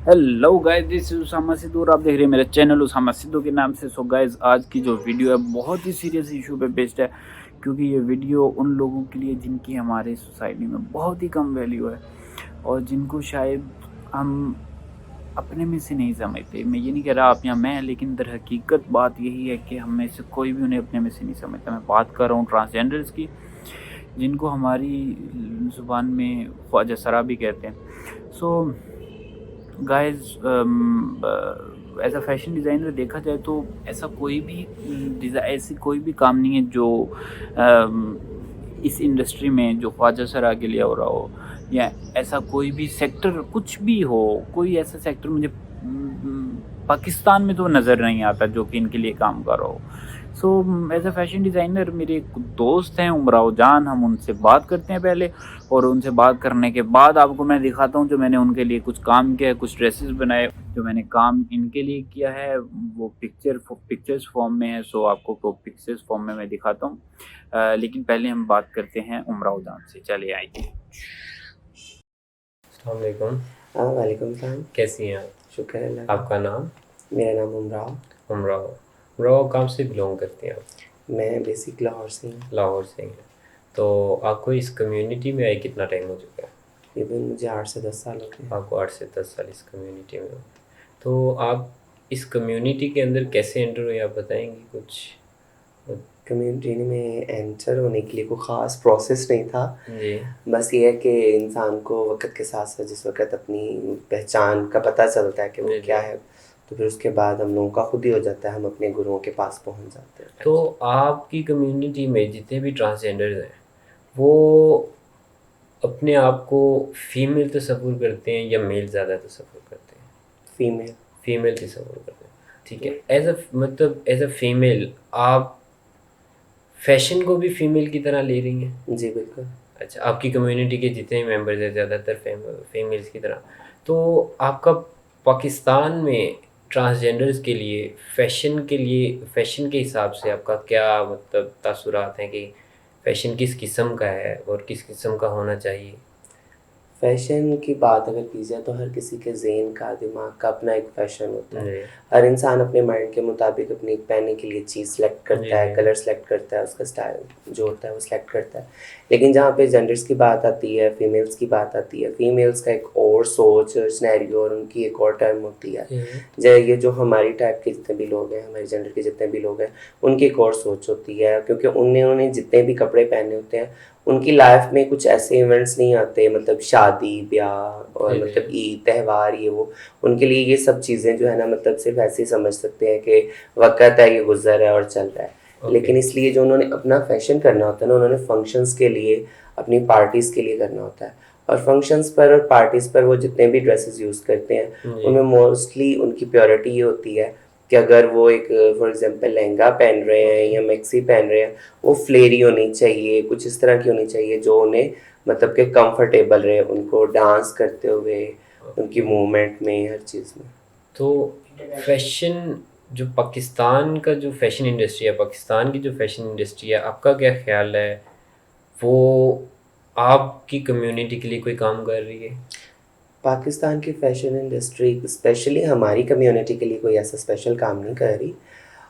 Hello guys, this is Usama Sidhu और आप देख रहे हैं मेरा चैनल उसामा सिद्धू के नाम से। सो गाइस, आज की जो वीडियो है बहुत ही सीरियस इशू पे बेस्ड है, क्योंकि ये वीडियो उन लोगों के लिए जिनकी हमारे सोसाइटी में बहुत ही कम वैल्यू है और जिनको शायद हम अपने में से नहीं समझते। मैं ये नहीं कह रहा आप या मैं, लेकिन दर हकीकत बात यही है कि हम में से कोई भी उन्हें अपने में से नहीं समझता। मैं बात कर रहा हूँ ट्रांसजेंडर्स की, जिनको हमारी ज़ुबान में ख्वाजा सरा भी कहते हैं। So guys, as a fashion designer देखा जाए तो ऐसा कोई भी काम नहीं है जो इस इंडस्ट्री में जो ख्वाजा सरा के लिए हो रहा हो, या ऐसा कोई भी सेक्टर कुछ भी हो। कोई ऐसा सेक्टर मुझे पाकिस्तान में तो नज़र नहीं आता जो कि इनके लिए काम कर रहा हो। So as a fashion designer मेरे एक दोस्त हैं उमराव जान, हम उनसे बात करते हैं पहले, और उनसे बात करने के बाद आपको मैं दिखाता हूँ जो मैंने उनके लिए कुछ काम किया है, कुछ ड्रेसेस बनाए। जो मैंने काम इनके लिए किया है वो पिक्चर्स फॉर्म में है। सो आपको वो पिक्चर्स फॉर्म में मैं दिखाता हूँ, लेकिन पहले हम बात करते हैं उमराव जान से। चलिए आइए। अस्सलाम वालेकुम। वालेकुम सलाम। कैसी हैं आप? शुक्र है अल्लाह का। आपका नाम? मेरा नाम उमराव। उमराव कहाँ से बिलोंग करते हैं आप? मैं बेसिक लाहौर से हूँ। लाहौर से हैं। तो आपको इस कम्युनिटी में आए कितना टाइम हो चुका है? तकरीबन मुझे 8 से 10 साल हो गए। आपको 8 से 10 साल इस कम्युनिटी में हो। तो आप इस कम्युनिटी के अंदर कैसे एंटर हुए, आप बताएंगे कुछ? कम्युनिटी में एंटर होने के लिए कोई ख़ास प्रोसेस नहीं था। जी बस ये है कि इंसान को वक्त के साथ साथ जिस वक्त अपनी पहचान का पता चलता है कि वो जी क्या है, तो फिर उसके बाद हम लोगों का खुद ही हो जाता है, हम अपने गुरुओं के पास पहुंच जाते हैं। तो आपकी कम्युनिटी में जितने भी ट्रांसजेंडर्स हैं वो अपने आप को फीमेल तस्वुर करते हैं या मेल ज़्यादा तस्वुर करते हैं? फीमेल। फीमेल तस्वुर करते हैं, ठीक है। एज अ फीमेल आप फैशन को भी फीमेल की तरह ले रही हैं? जी बिल्कुल। अच्छा, आपकी कम्युनिटी के जितने मेंबर्स हैं ज़्यादातर फीमेल्स की तरह। तो आपका पाकिस्तान में ट्रांसजेंडर्स के लिए फ़ैशन के हिसाब से आपका क्या मतलब तासुरात हैं कि फ़ैशन किस किस्म का है और किस किस्म का होना चाहिए? फ़ैशन की बात अगर की जाए तो हर किसी के ज़हन का, दिमाग का अपना एक फ़ैशन होता है। जी हर इंसान अपने माइंड के मुताबिक अपनी पहनने के लिए चीज़ सेलेक्ट जी करता है, जी कलर सेलेक्ट करता है, उसका स्टाइल जो होता है वो सेलेक्ट करता है। लेकिन जहाँ पे जेंडर्स की बात आती है, फीमेल्स की बात आती है, फीमेल्स का एक और सोच और सिनेरियो और उनकी एक और टर्म होती है। ये जो हमारी टाइप के जितने भी लोग हैं, हमारे जेंडर के जितने भी लोग हैं, उनकी एक और सोच होती है, क्योंकि उन्होंने जितने भी कपड़े पहने होते हैं उनकी लाइफ में कुछ ऐसे इवेंट्स नहीं आते, मतलब शादी ब्याह और मतलब ईद त्यौहार ये वो, उनके लिए ये सब चीज़ें जो है ना मतलब सिर्फ ऐसे ही समझ सकते हैं कि वक़्त है, ये गुजर है और चल रहा है। लेकिन इसलिए जो उन्होंने अपना फैशन करना होता है ना, उन्होंने फंक्शंस के लिए, अपनी पार्टीज़ के लिए करना होता है। और फंक्शंस पर और पार्टीज़ पर वो जितने भी ड्रेसेस यूज़ करते हैं उनमें मोस्टली उनकी प्योरिटी ये होती है कि अगर वो एक फॉर एग्जांपल लहंगा पहन रहे हैं या मैक्सी पहन रहे हैं, वो फ्लेरी होनी चाहिए, कुछ इस तरह की होनी चाहिए जो उन्हें मतलब कि कंफर्टेबल रहे उनको डांस करते हुए, उनकी मूवमेंट में, हर चीज़ में। तो फैशन जो पाकिस्तान का जो फैशन इंडस्ट्री है, पाकिस्तान की जो फैशन इंडस्ट्री है, आपका क्या ख्याल है वो आपकी कम्युनिटी के लिए कोई काम कर रही है? पाकिस्तान की फ़ैशन इंडस्ट्री स्पेशली हमारी कम्युनिटी के लिए कोई ऐसा स्पेशल काम नहीं कर रही।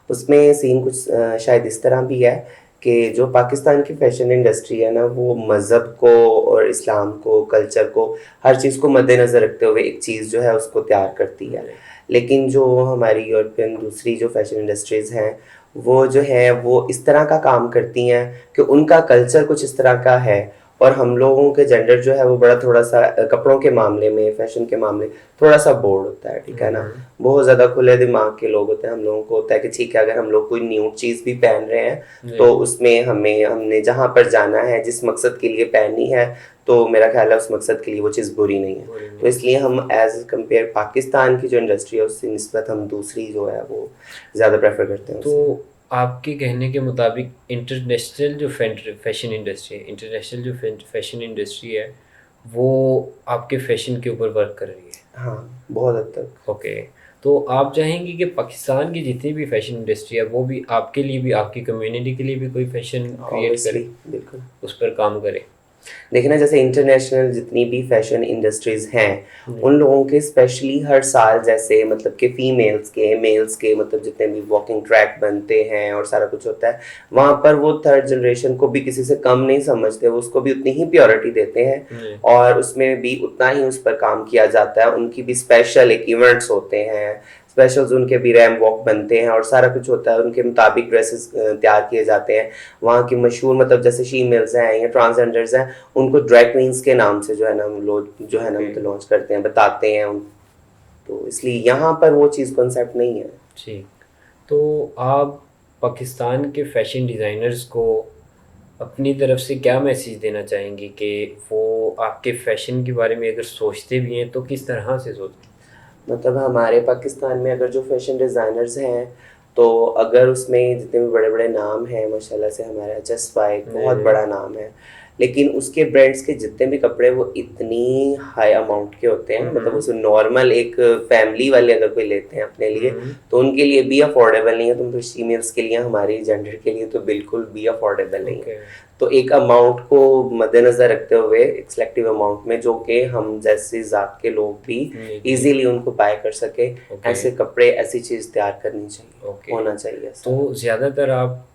उसमें सीन कुछ शायद इस तरह भी है कि जो पाकिस्तान की फ़ैशन इंडस्ट्री है ना, वो मज़हब को और इस्लाम को, कल्चर को, हर चीज़ को मद्देनज़र रखते हुए एक चीज़ जो है उसको तैयार करती है। लेकिन जो हमारी यूरोपियन दूसरी जो फ़ैशन इंडस्ट्रीज़ हैं, वो जो है वो इस तरह का काम करती हैं कि उनका कल्चर कुछ इस तरह का है, और हम लोगों के जेंडर जो है वो बड़ा थोड़ा-सा कपड़ों के मामले में, फ़ैशन के मामले थोड़ा-सा बोल्ड होता है, ठीक है ना? बहुत ज़्यादा खुले दिमाग के लोग होते हैं। हम लोगों को होता है कि ठीक है, अगर हम लोग कोई न्यू चीज़ भी पहन रहे हैं तो उसमें हमने जहाँ पर जाना है, जिस मकसद के लिए पहननी है, तो मेरा ख़्याल है उस मकसद के लिए वो चीज़ बुरी नहीं है। तो इसलिए हम एज़ कंपेयर पाकिस्तान की जो इंडस्ट्री है उससे निस्बत हम दूसरी जो है वो ज़्यादा प्रेफ़र करते हैं। तो आपके कहने के मुताबिक इंटरनेशनल जो फैशन इंडस्ट्री है, इंटरनेशनल जो फैशन इंडस्ट्री है वो आपके फैशन के ऊपर वर्क कर रही है? हाँ, बहुत हद तक। ओके। तो आप चाहेंगे कि पाकिस्तान की जितनी भी फैशन इंडस्ट्री है वो भी आपके लिए भी, आपकी कम्युनिटी के लिए भी कोई फैशन क्रिएट करे, ऑब्वियसली, बिल्कुल। उस पर काम करे? देखिए ना, जैसे इंटरनेशनल जितनी भी फैशन इंडस्ट्रीज हैं, उन लोगों के स्पेशली हर साल जैसे मतलब कि फीमेल्स के मेल्स के मतलब जितने भी वॉकिंग ट्रैक बनते हैं और सारा कुछ होता है, वहाँ पर वो थर्ड जनरेशन को भी किसी से कम नहीं समझते, वो उसको भी उतनी ही प्योरिटी देते हैं और उसमें भी उतना ही उस पर काम किया जाता है। उनकी भी स्पेशल एक इवेंट्स होते हैं, स्पेशल्स उनके भी रैम वॉक बनते हैं और सारा कुछ होता है, उनके मुताबिक ड्रेसेस तैयार किए जाते हैं। वहाँ की मशहूर मतलब जैसे फीमेल्स हैं या ट्रांसजेंडर्स हैं, उनको ड्रैग क्वींस के नाम से जो है ना लोग जो है ना मतलब लॉन्च करते हैं, बताते हैं तो इसलिए यहाँ पर वो चीज़ कॉन्सेप्ट नहीं है। ठीक, तो आप पाकिस्तान के फैशन डिज़ाइनर्स को अपनी तरफ से क्या मैसेज देना चाहेंगे कि वो आपके फैशन के बारे में अगर सोचते भी हैं तो किस तरह से सोचते हैं? मतलब हमारे पाकिस्तान में अगर जो फैशन डिज़ाइनर्स हैं, तो अगर उसमें जितने भी बड़े बड़े नाम हैं माशाल्लाह से, हमारा जसवाई बहुत बड़ा नाम है, लेकिन उसके ब्रांड्स के जितने भी कपड़े वो इतनी हाई अमाउंट के होते हैं, मतलब उसमें नॉर्मल एक फैमिली वाले अगर कोई लेते हैं अपने लिए तो उनके लिए भी अफोर्डेबल नहीं है, तो फीमेल्स के लिए, हमारी जेंडर के लिए तो बिल्कुल भी अफोर्डेबल नहीं है। तो एक अमाउंट को मद्देनज़र रखते हुए एक सिलेक्टिव अमाउंट में जो कि हम जैसी ज़ात के लोग भी इजीली उनको बाय कर सके, ऐसे कपड़े ऐसी चीज़ तैयार करनी चाहिए, होना चाहिए। तो ज़्यादातर आप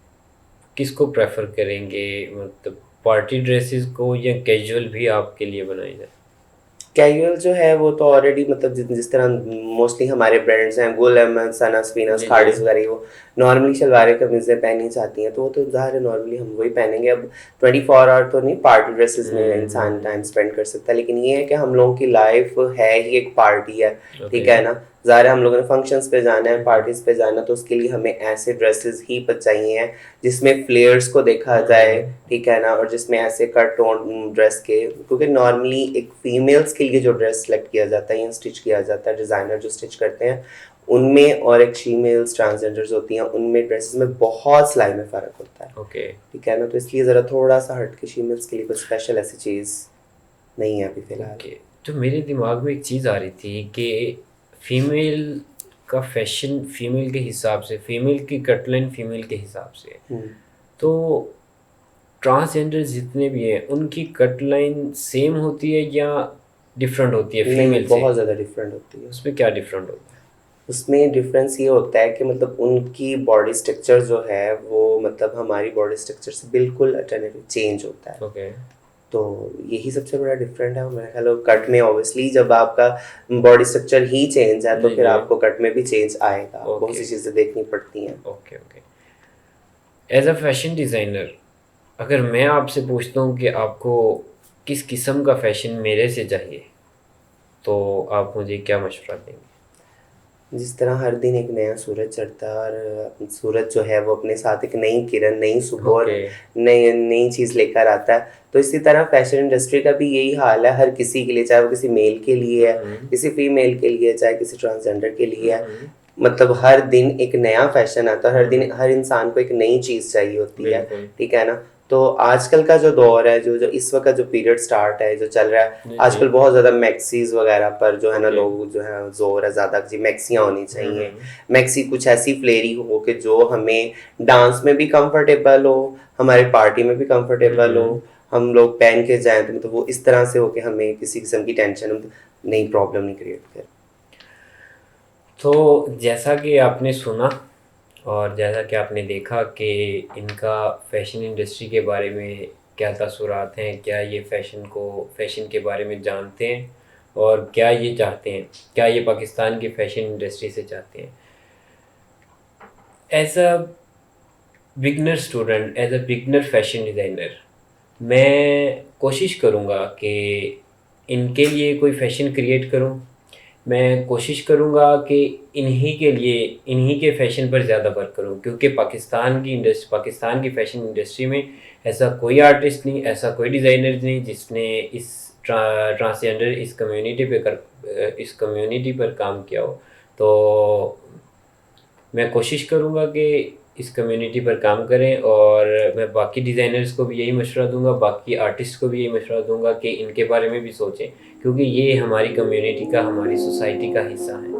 किसको प्रेफर करेंगे, मतलब पार्टी ड्रेसेस को या कैजुअल भी आपके लिए बनाई जाए? कैजुअल जो है वो तो ऑलरेडी मतलब जिस तरह मोस्टली हमारे ब्रांड्स हैं, गुल अहमद, सनस, वीनस, खाडिस वगैरह, वो नॉर्मली शलवारें कमीज़ें पहननी चाहती हैं, तो वो तो ज़ाहिर है नॉर्मली हम वही पहनेंगे। अब 24 आवर तो नहीं पार्टी ड्रेसेस में इंसान टाइम स्पेंड कर सकता है, लेकिन ये है कि हम लोगों की लाइफ है ही एक पार्टी है, ठीक है ना। ज़ाहिर है हम लोगों ने फंक्शंस पे जाना है, पार्टीज़ पे जाना, तो उसके लिए हमें ऐसे ड्रेसेस ही चाहिए जिसमें फ्लेयर्स को देखा जाए, ठीक है ना, और जिसमें ऐसे कट टोन ड्रेस के, क्योंकि नॉर्मली एक फीमेल्स के लिए जो ड्रेस सेलेक्ट किया जाता है या स्टिच किया जाता है, डिज़ाइनर जो स्टिच करते हैं उनमें, और एक फीमेल्स ट्रांसजेंडर्स होती हैं उनमें ड्रेसेस में बहुत सिलाई में फ़र्क होता है, ठीक है ना। तो इसलिए ज़रा थोड़ा सा हट के फीमेल्स के लिए कुछ स्पेशल ऐसी चीज़ नहीं है अभी फ़िलहाल। तो मेरे दिमाग में एक चीज़ आ रही थी कि फीमेल का फैशन फीमेल के हिसाब से, फीमेल की कटलाइन फीमेल के हिसाब से, तो ट्रांसजेंडर जितने भी हैं उनकी कटलाइन सेम होती है या डिफरेंट होती है फीमेल से? बहुत ज़्यादा डिफरेंट होती है। उसमें क्या डिफरेंट होता है? उसमें डिफरेंस ये होता है कि मतलब उनकी बॉडी स्ट्रक्चर जो है वो मतलब हमारी बॉडी स्ट्रक्चर से बिल्कुल अल्टरनेटिव चेंज होता है। तो यही सबसे बड़ा डिफरेंट है मेरा ख्याल। कट में ऑब्वियसली जब आपका बॉडी स्ट्रक्चर ही चेंज है तो फिर आपको कट में भी चेंज आएगा, बहुत सी चीज़ें देखनी पड़ती हैं। Okay. As a fashion designer अगर मैं आपसे पूछता हूँ कि आपको किस किस्म का फ़ैशन मेरे से चाहिए, तो आप मुझे क्या मशवरा देंगे? जिस तरह हर दिन एक नया सूरज चढ़ता है और सूरज जो है वो अपने साथ एक नई किरण, नई सुबह और नई चीज़ लेकर आता है, तो इसी तरह फैशन इंडस्ट्री का भी यही हाल है हर किसी के लिए, चाहे वो किसी मेल के लिए है, किसी फीमेल के लिए, चाहे किसी ट्रांसजेंडर के लिए है। मतलब हर दिन एक नया फैशन आता है, हर दिन हर इंसान को एक नई चीज़ चाहिए होती है, ठीक है ना। तो आजकल का जो दौर है, जो इस वक्त जो पीरियड स्टार्ट है, जो चल रहा है आजकल, बहुत ज़्यादा मैक्सीज वगैरह पर जो है ना लोग जो है जोर है ज़्यादा जी, मैक्सियाँ होनी चाहिए। मैक्सी कुछ ऐसी फ्लेरी हो कि जो हमें डांस में भी कंफर्टेबल हो, हमारे पार्टी में भी कंफर्टेबल हो, हम लोग पहन के जाएँ तो मतलब वो इस तरह से हो कि हमें किसी किस्म की टेंशन नहीं, प्रॉब्लम नहीं क्रिएट करे। तो जैसा कि आपने सुना और जैसा कि आपने देखा कि इनका फैशन इंडस्ट्री के बारे में क्या तासुरात हैं, क्या ये फैशन के बारे में जानते हैं और क्या ये चाहते हैं, क्या ये पाकिस्तान के फैशन इंडस्ट्री से चाहते हैं। As a beginner student, as a beginner fashion designer, मैं कोशिश करूँगा कि इनके लिए कोई फ़ैशन क्रिएट करूँ। मैं कोशिश करूँगा कि इन्हीं के फ़ैशन पर ज़्यादा वर्क करूँ, क्योंकि पाकिस्तान की फ़ैशन इंडस्ट्री में ऐसा कोई आर्टिस्ट नहीं, ऐसा कोई डिज़ाइनर नहीं जिसने इस ट्रांसजेंडर इस कम्युनिटी पर काम किया हो। तो मैं कोशिश करूँगा कि इस कम्युनिटी पर काम करें, और मैं बाकी डिज़ाइनर्स को भी यही मशवरा दूंगा, बाकी आर्टिस्ट को भी यही मशवरा दूंगा कि इनके बारे में भी सोचें, क्योंकि ये हमारी कम्युनिटी का, हमारी सोसाइटी का हिस्सा है।